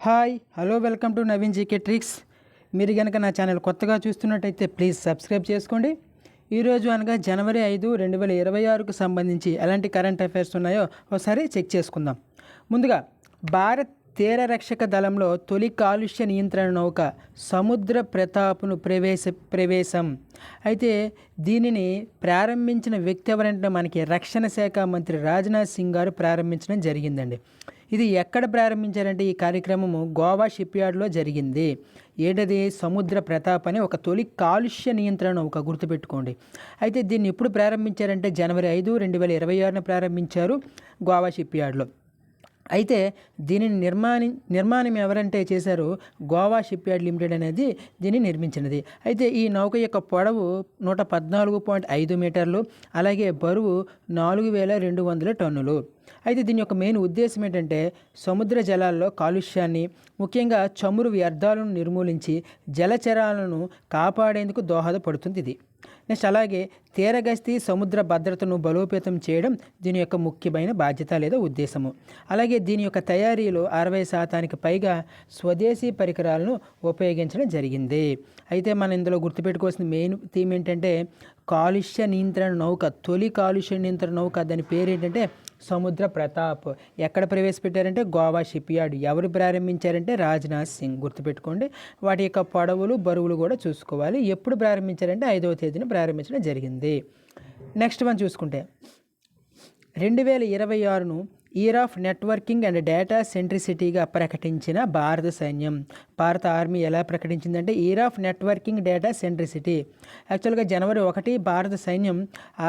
Hi hello welcome to Naveen GK tricks. మీరు కనుక నా ఛానల్ కొత్తగా చూస్తున్నట్టయితే ప్లీజ్ సబ్స్క్రైబ్ చేసుకోండి. ఈరోజు అనగా జనవరి 5, 2026కు సంబంధించి ఎలాంటి కరెంట్ అఫైర్స్ ఉన్నాయో ఒకసారి చెక్ చేసుకుందాం. ముందుగా భారత్ తీర రక్షక దళంలో తొలి కాలుష్య నియంత్రణ నౌక సముద్ర ప్రతాప్ను ప్రవేశం. అయితే దీనిని ప్రారంభించిన వ్యక్తి ఎవరంటే మనకి రక్షణ శాఖ మంత్రి రాజ్నాథ్ సింగ్ గారు ప్రారంభించడం జరిగిందండి. ఇది ఎక్కడ ప్రారంభించారంటే ఈ కార్యక్రమము గోవా షిప్యార్డ్లో జరిగింది. ఏంటది? సముద్ర ప్రతాప్ అనే ఒక తొలి కాలుష్య నియంత్రణ నౌక, గుర్తుపెట్టుకోండి. అయితే దీన్ని ఎప్పుడు ప్రారంభించారంటే జనవరి 5, 2026న ప్రారంభించారు గోవా షిప్యార్డ్లో. అయితే దీనిని నిర్మాణం ఎవరంటే చేశారు? గోవా షిప్యార్డ్ లిమిటెడ్ అనేది దీన్ని నిర్మించినది. అయితే ఈ నౌక యొక్క పొడవు 114.5 మీటర్లు, అలాగే బరువు 4200 టన్నులు. అయితే దీని యొక్క మెయిన్ ఉద్దేశం ఏంటంటే సముద్ర జలాల్లో కాలుష్యాన్ని, ముఖ్యంగా చమురు వ్యర్థాలను నిర్మూలించి జలచరాలను కాపాడేందుకు దోహదపడుతుంది ఇది. నెక్స్ట్ అలాగే తీరగస్తీ, సముద్ర భద్రతను బలోపేతం చేయడం దీని యొక్క ముఖ్యమైన బాధ్యత లేదా ఉద్దేశము. అలాగే దీని యొక్క తయారీలో 60% పైగా స్వదేశీ పరికరాలను ఉపయోగించడం జరిగింది. అయితే మనం ఇందులో గుర్తుపెట్టుకోవాల్సిన మెయిన్ థీమ్ ఏంటంటే కాలుష్య నియంత్రణ నౌక, తొలి కాలుష్య నియంత్రణ నౌక. దాని పేరు ఏంటంటే సముద్ర ప్రతాప్. ఎక్కడ ప్రవేశపెట్టారంటే గోవా షిప్యార్డ్. ఎవరు ప్రారంభించారంటే రాజ్నాథ్ సింగ్. గుర్తుపెట్టుకోండి. వాటి యొక్క పొడవులు, బరువులు కూడా చూసుకోవాలి. ఎప్పుడు ప్రారంభించారంటే 5వ తేదీన ప్రారంభించడం జరిగింది. నెక్స్ట్ వన్ చూసుకుంటే 2026ను year of networking and data సెంట్రిసిటీగా ప్రకటించిన భారత సైన్యం. భారత ఆర్మీ ఎలా ప్రకటించిందంటే year of networking data centricity. యాక్చువల్గా జనవరి 1 భారత సైన్యం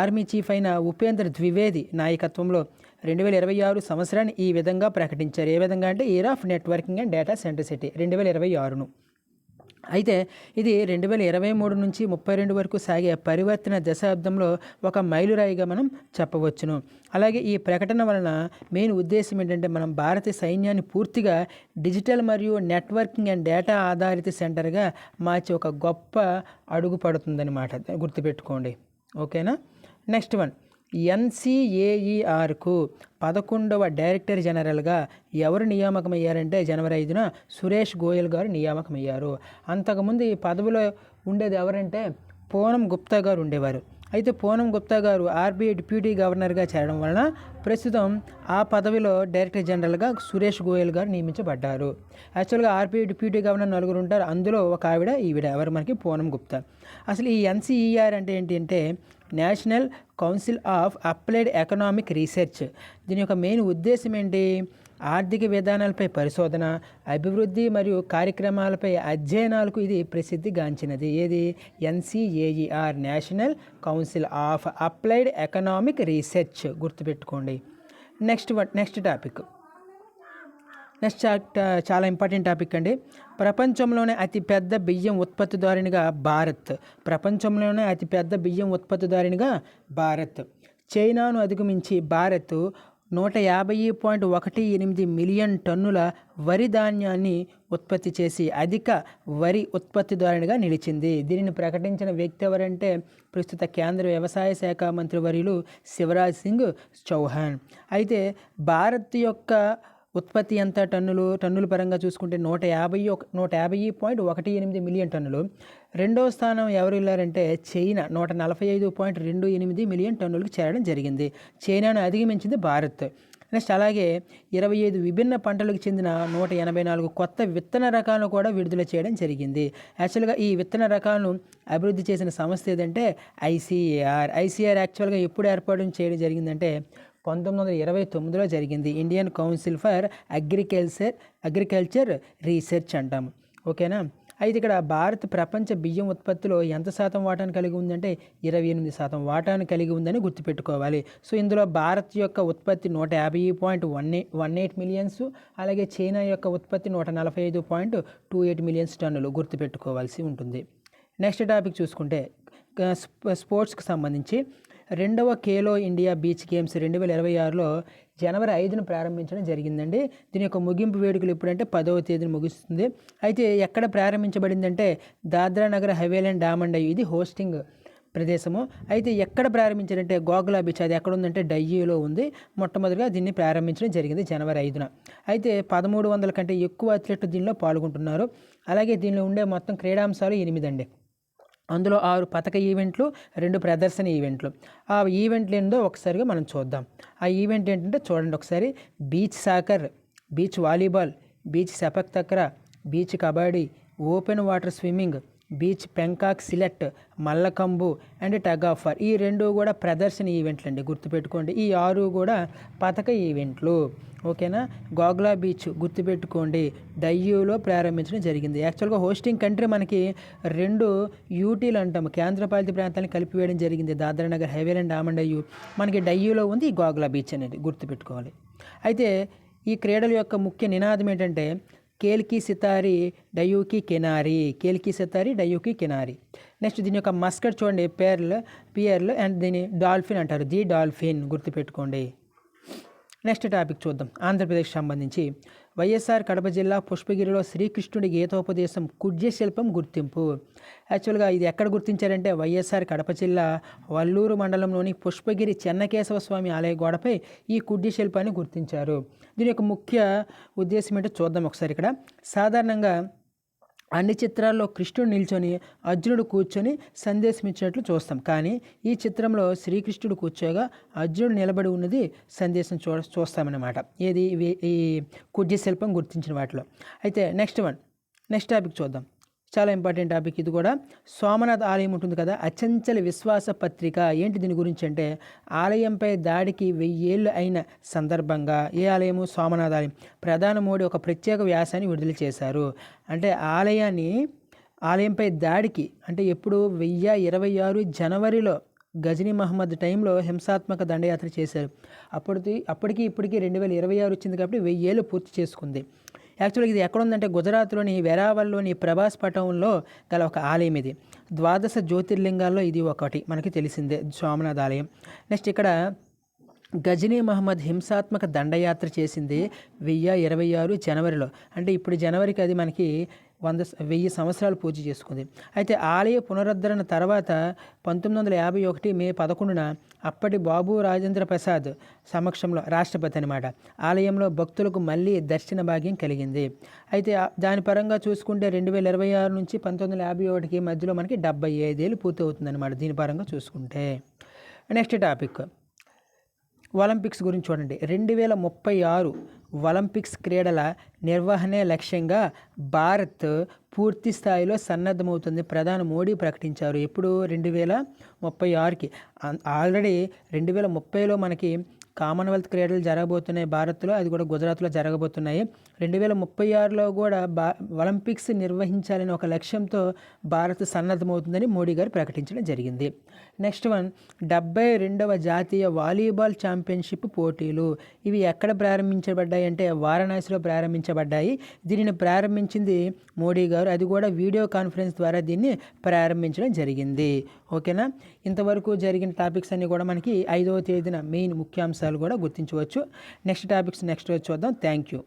ఆర్మీ చీఫ్ అయిన ఉపేంద్ర ద్వివేది నాయకత్వంలో 2026 సంవత్సరాన్ని ఈ విధంగా ప్రకటించారు. ఏ విధంగా అంటే year of networking and data centricity 2026ను. అయితే ఇది 2023 నుంచి 32 వరకు సాగే పరివర్తన దశాబ్దంలో ఒక మైలురాయిగా మనం చెప్పవచ్చును. అలాగే ఈ ప్రకటన వలన మెయిన్ ఉద్దేశం ఏంటంటే మనం భారతీయ సైన్యాన్ని పూర్తిగా డిజిటల్ మరియు నెట్వర్కింగ్ అండ్ డేటా ఆధారిత సెంటర్గా మార్చి ఒక గొప్ప అడుగు పడుతుందన్నమాట. గుర్తుపెట్టుకోండి. ఓకేనా? నెక్స్ట్ వన్, ఎన్సీఏఈఆర్కు 11వ డైరెక్టర్ జనరల్గా ఎవరు నియామకమయ్యారంటే జనవరి 5న సురేష్ గోయల్ గారు నియామకమయ్యారు. అంతకుముందు ఈ పదవిలో ఉండేది ఎవరంటే పూనం గుప్తా గారు ఉండేవారు. అయితే పూనం గుప్తా గారు ఆర్బీఐ డిప్యూటీ గవర్నర్గా చేరడం వలన ప్రస్తుతం ఆ పదవిలో డైరెక్టర్ జనరల్గా సురేష్ గోయల్ గారు నియమించబడ్డారు. యాక్చువల్గా ఆర్బీఐ డిప్యూటీ గవర్నర్ 4 ఉంటారు. అందులో ఒక ఆవిడ ఈవిడ ఎవరు మనకి పూనం గుప్తా. అసలు ఈ ఎన్సీఈఆర్ అంటే ఏంటి అంటే national council of applied economic research. దీని యొక్క మెయిన్ ఉద్దేశం ఏంటి? ఆర్థిక విధానాలపై పరిశోధన, అభివృద్ధి మరియు కార్యక్రమాలపై అధ్యయనాలకు ఇది ప్రసిద్ధిగాంచినది. ఏది? NCAER, national council of applied economic research. గుర్తుపెట్టుకోండి. నెక్స్ట్ టాపిక్ చాలా ఇంపార్టెంట్ టాపిక్ అండి. ప్రపంచంలోనే అతిపెద్ద బియ్యం ఉత్పత్తిదారునిగా భారత్. ప్రపంచంలోనే అతిపెద్ద బియ్యం ఉత్పత్తిదారునిగా భారత్. చైనాను అధిగమించి భారత్ 150.18 మిలియన్ టన్నుల వరి ధాన్యాన్ని ఉత్పత్తి చేసి అధిక వరి ఉత్పత్తిదారునిగా నిలిచింది. దీనిని ప్రకటించిన వ్యక్తి ఎవరంటే ప్రస్తుత కేంద్ర వ్యవసాయ శాఖ మంత్రి వర్యులు శివరాజ్ సింగ్ చౌహాన్. అయితే భారత్ యొక్క ఉత్పత్తి ఎంత టన్నుల పరంగా చూసుకుంటే 150.18 మిలియన్ టన్నులు. రెండవ స్థానం ఎవరు వెళ్ళారంటే చైనా 145.28 మిలియన్ టన్నులకు చేరడం జరిగింది. చైనాను అధిగమించింది భారత్. నెక్స్ట్ అలాగే 25 విభిన్న పంటలకు చెందిన 184 కొత్త విత్తన రకాలను కూడా విడుదల చేయడం జరిగింది. యాక్చువల్గా ఈ విత్తన రకాలను అభివృద్ధి చేసిన సంస్థ ఏదంటే ఐసీఏఆర్. యాక్చువల్గా ఎప్పుడు ఏర్పాటు చేయడం జరిగిందంటే 1929లో జరిగింది. Indian council for agriculture research అంటాము. ఓకేనా? అయితే ఇక్కడ భారత్ ప్రపంచ బియ్యం ఉత్పత్తిలో ఎంత శాతం వాటాను కలిగి ఉందంటే 28% వాటాను కలిగి ఉందని గుర్తుపెట్టుకోవాలి. సో ఇందులో భారత్ యొక్క ఉత్పత్తి 150.18 మిలియన్స్, అలాగే చైనా యొక్క ఉత్పత్తి 145.28 మిలియన్స్ టన్నులు గుర్తుపెట్టుకోవాల్సి ఉంటుంది. నెక్స్ట్ టాపిక్ చూసుకుంటే స్పోర్ట్స్కి సంబంధించి 2వ ఖేలో ఇండియా బీచ్ గేమ్స్ 2026లో జనవరి 5న ప్రారంభించడం జరిగిందండి. దీని యొక్క ముగింపు వేడుకలు ఎప్పుడంటే 10వ తేదీన ముగుస్తుంది. అయితే ఎక్కడ ప్రారంభించబడిందంటే దాద్రా నగర్ హవేలీ అండ్ డామన్ డయ్యూ ఇది హోస్టింగ్ ప్రదేశము. అయితే ఎక్కడ ప్రారంభించారంటే గోగ్లా బీచ్, అది ఎక్కడ ఉందంటే డయ్యూలో ఉంది. మొట్టమొదటిగా దీన్ని ప్రారంభించడం జరిగింది జనవరి 5న. అయితే 1300 కంటే ఎక్కువ అథ్లెట్లు దీనిలో పాల్గొంటున్నారు. అలాగే దీనిలో ఉండే మొత్తం క్రీడాంశాలు 8 అండి. అందులో 6 పతక ఈవెంట్లు, 2 ప్రదర్శన ఈవెంట్లు. ఆ ఈవెంట్లు ఏందో ఒకసారిగా మనం చూద్దాం. ఆ ఈవెంట్ ఏంటంటే చూడండి ఒకసారి: beach soccer, beach volleyball, beach sepak takraw, beach kabaddi, open water swimming, beach pencak silat, mallakhamb and tug of war. ఈ 2 కూడా ప్రదర్శన ఈవెంట్లు అండి, గుర్తుపెట్టుకోండి. ఈ 6 కూడా పతక ఈవెంట్లు. ఓకేనా. గోగ్లా బీచ్ గుర్తుపెట్టుకోండి, డయ్యూలో ప్రారంభించడం జరిగింది. యాక్చువల్గా హోస్టింగ్ కంట్రీ మనకి 2 యూటీలు అంటాము, కేంద్రపాలిత ప్రాంతాలను కలిపివేయడం జరిగింది. దాద్రా నగర్ హవేలీ అండ్ డామన్ డయ్యూ మనకి డయ్యూలో ఉంది. ఈ గోగ్లా బీచ్ అనేది గుర్తుపెట్టుకోవాలి. అయితే ఈ క్రీడల యొక్క ముఖ్య నినాదం ఏంటంటే కేల్ కీ సితారీ డయ్యూ కీ కినారీ, కేల్ కీ సితారీ డయ్యూ కీ కినారీ. నెక్స్ట్ దీని యొక్క మస్కట్ చూడండి, పియర్ల్ అండ్ దీని డాల్ఫిన్ అంటారు, ది డాల్ఫిన్, గుర్తుపెట్టుకోండి. నెక్స్ట్ టాపిక్ చూద్దాం. ఆంధ్రప్రదేశ్ సంబంధించి వైఎస్ఆర్ కడప జిల్లా పుష్పగిరిలో శ్రీకృష్ణుడి గీతోపదేశం కుడ్య శిల్పం గుర్తింపు. యాక్చువల్గా ఇది ఎక్కడ గుర్తించారంటే వైఎస్ఆర్ కడప జిల్లా వల్లూరు మండలంలోని పుష్పగిరి చెన్నకేశవ స్వామి ఆలయ గోడపై ఈ కుడ్య శిల్పాన్ని గుర్తించారు. దీని యొక్క ముఖ్య ఉద్దేశం ఏంటో చూద్దాం ఒకసారి. ఇక్కడ సాధారణంగా అన్ని చిత్రాల్లో కృష్ణుడు నిల్చొని అర్జునుడు కూర్చొని సందేశం ఇచ్చినట్లు చూస్తాం. కానీ ఈ చిత్రంలో శ్రీకృష్ణుడు కూర్చోగా అర్జునుడు నిలబడి ఉన్నది సందేశం చూస్తామన్నమాట. ఏది ఈ కుడ్య శిల్పం గుర్తించిన వాటిలో. అయితే నెక్స్ట్ టాపిక్ చూద్దాం. చాలా ఇంపార్టెంట్ టాపిక్ ఇది కూడా. సోమనాథ్ ఆలయం ఉంటుంది కదా, అచంచల విశ్వాస పత్రిక. ఏంటి దీని గురించి అంటే ఆలయంపై దాడికి 1000 ఏళ్ళు అయిన సందర్భంగా ఏ ఆలయము? సోమనాథ్ ఆలయం. ప్రధాని మోడీ ఒక ప్రత్యేక వ్యాసాన్ని విడుదల చేశారు. అంటే ఆలయంపై దాడికి అంటే ఎప్పుడు 1026 జనవరిలో గజనీ మహమ్మద్ టైంలో హింసాత్మక దండయాత్ర చేశారు. అప్పటికి ఇప్పటికీ 2026 వచ్చింది కాబట్టి 1000 ఏళ్ళు పూర్తి చేసుకుంది. యాక్చువల్గా ఇది ఎక్కడ ఉందంటే గుజరాత్లోని వెరావల్లోని ప్రభాస్ పటంలో గల ఒక ఆలయం ఇది. 12 జ్యోతిర్లింగాల్లో ఇది ఒకటి, మనకి తెలిసిందే సోమనాథ్ ఆలయం. నెక్స్ట్ ఇక్కడ గజనీ మహమ్మద్ హింసాత్మక దండయాత్ర చేసింది 1026 జనవరిలో. అంటే ఇప్పుడు జనవరికి అది మనకి 1000 సంవత్సరాలు పూర్తి చేసుకుంది. అయితే ఆలయ పునరుద్ధరణ తర్వాత 1951 మే 11న అప్పటి బాబు రాజేంద్ర ప్రసాద్ సమక్షంలో రాష్ట్రపతి అనమాట ఆలయంలో భక్తులకు మళ్ళీ దర్శన భాగ్యం కలిగింది. అయితే దాని పరంగా చూసుకుంటే 2026 నుంచి 1951కి మధ్యలో మనకి 75 ఏళ్ళు పూర్తి అవుతుంది అనమాట దీని పరంగా చూసుకుంటే. నెక్స్ట్ టాపిక్ ఒలింపిక్స్ గురించి చూడండి. 2036 ఒలింపిక్స్ క్రీడల నిర్వహణే లక్ష్యంగా భారత్ పూర్తి స్థాయిలో సన్నద్ధమవుతుంది ప్రధాని మోడీ ప్రకటించారు. ఎప్పుడు? 2036కి. ఆల్రెడీ 2030లో మనకి కామన్వెల్త్ క్రీడలు జరగబోతున్నాయి భారత్లో, అది కూడా గుజరాత్లో జరగబోతున్నాయి. 2036లో కూడా ఒలింపిక్స్ నిర్వహించాలని ఒక లక్ష్యంతో భారత్ సన్నద్ధమవుతుందని మోడీ గారు ప్రకటించడం జరిగింది. నెక్స్ట్ 72వ జాతీయ వాలీబాల్ ఛాంపియన్షిప్ పోటీలు. ఇవి ఎక్కడ ప్రారంభించబడ్డాయి అంటే వారణాసిలో ప్రారంభించబడ్డాయి. దీనిని ప్రారంభించింది మోడీ గారు, అది కూడా వీడియో కాన్ఫరెన్స్ ద్వారా దీన్ని ప్రారంభించడం జరిగింది. ఓకేనా. ఇంతవరకు జరిగిన టాపిక్స్ అన్నీ కూడా మనకి 5వ తేదీన మెయిన్ ముఖ్యాంశాలు కూడా గుర్తించవచ్చు. నెక్స్ట్ టాపిక్స్ నెక్స్ట్ రోజు చూద్దాం. Thank you.